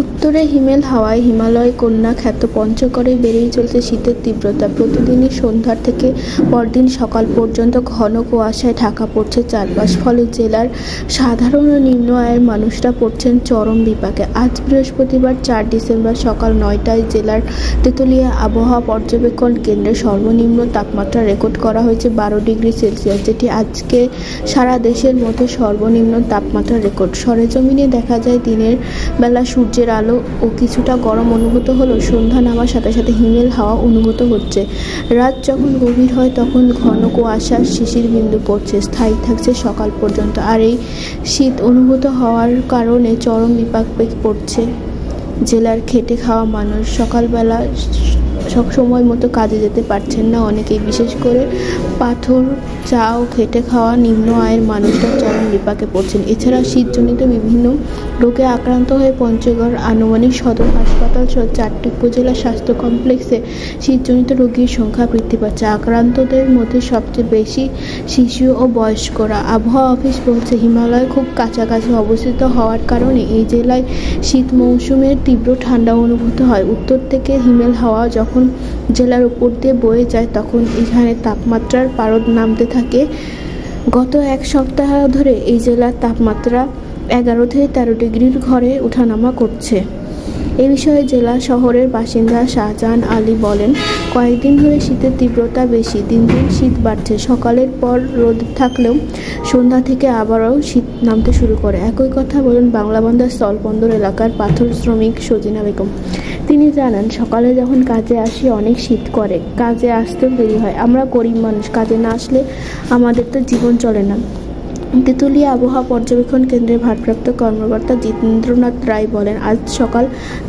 উত্তরে হিমেল হাওয়ায় হিমালয় কন্যা খ্যাত পঞ্চগড়ে বেড়েই চলছে শীতের তীব্রতা। প্রতিদিনই সন্ধ্যা থেকে পরদিন সকাল পর্যন্ত ঘন কুয়াশায় ঢাকা পড়ছে চারপাশ। ফলে জেলার সাধারণ ও নিম্ন আয়ের মানুষরা পড়ছেন চরম বিপাকে। আজ বৃহস্পতিবার ৪ ডিসেম্বর সকাল ৯টায় জেলার তেঁতুলিয়া আবহাওয়া পর্যবেক্ষণ কেন্দ্রে সর্বনিম্ন তাপমাত্রা রেকর্ড করা হয়েছে ১২ ডিগ্রি সেলসিয়াস, যেটি আজকে সারা দেশের মধ্যে সর্বনিম্ন তাপমাত্রা রেকর্ড। সরেজমিনে দেখা যায় দিনের বেলা সূর্যের আলো ও কিছুটা গরম অনুভূত হলেও সন্ধ্যা নামার সাথে সাথে হিমেল হাওয়া অনুভূত হচ্ছে। রাত যখন গভীর হয় তখন ঘন কুয়াশার শিশির বিন্দু পড়ছে, স্থায়ী থাকছে সকাল পর্যন্ত। আর এই শীত অনুভূত হওয়ার কারণে চরম বিপাকে পড়ছে জেলার খেটে খাওয়া মানুষ। সকালবেলা সময় মতো কাজে যেতে পারছেন না অনেকেই, বিশেষ করে পাথর চা ও খেটে খাওয়া নিম্ন আয়ের মানুষরা চরম বিপাকে পড়ছেন। এছাড়া শীতজনিত বিভিন্ন রোগে আক্রান্ত হয়ে পঞ্চগড় আনুমানিক সদর হাসপাতাল সহ ৪টি উপজেলা স্বাস্থ্য কমপ্লেক্সে শীতজনিত রোগীর সংখ্যা বৃদ্ধি পাচ্ছে। আক্রান্তদের মধ্যে সবচেয়ে বেশি শিশু ও বয়স্করা। আবহাওয়া অফিস বলছে, হিমালয় খুব কাছাকাছি অবস্থিত হওয়ার কারণে এই জেলায় শীত মৌসুমের তীব্র ঠান্ডা অনুভূত হয়। উত্তর থেকে হিমেল হাওয়া যখন জেলার উপর দিয়ে বয়ে যায় তখন এখানে তাপমাত্রার পারদ নামতে থাকে। গত এক সপ্তাহ ধরে এই জেলার তাপমাত্রা ১১ থেকে ১৩ ডিগ্রির ঘরে ওঠানামা করছে। এ বিষয়ে জেলা শহরের বাসিন্দা শাহজাহান আলী বলেন, কয়েকদিন ধরে শীতের তীব্রতা বেশি, দিন দিন শীত বাড়ছে। সকালের পর রোদ থাকলেও সন্ধ্যা থেকে আবারও শীত নামতে শুরু করে। একই কথা বলেন বাংলাবান্ধা স্থলবন্দর এলাকার পাথর শ্রমিক সজিনা বেগম। তিনি জানান, সকালে যখন কাজে আসি অনেক শীত করে, কাজে আসতেও দেরি হয়। আমরা গরিব মানুষ, কাজে না আসলে আমাদের তো জীবন চলে না। তেঁতুলিয়া আবহাওয়া পর্যবেক্ষণ কেন্দ্রের ভারপ্রাপ্ত কর্মকর্তা জিতেন্দ্রনাথ রায় বলেন, আজ সকাল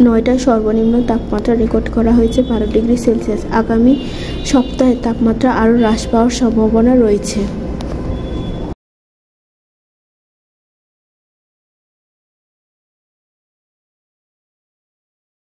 ৯টায় সর্বনিম্ন তাপমাত্রা রেকর্ড করা হয়েছে ১২ ডিগ্রি সেলসিয়াস। আগামী সপ্তাহে তাপমাত্রা আরও হ্রাস পাওয়ার সম্ভাবনা রয়েছে।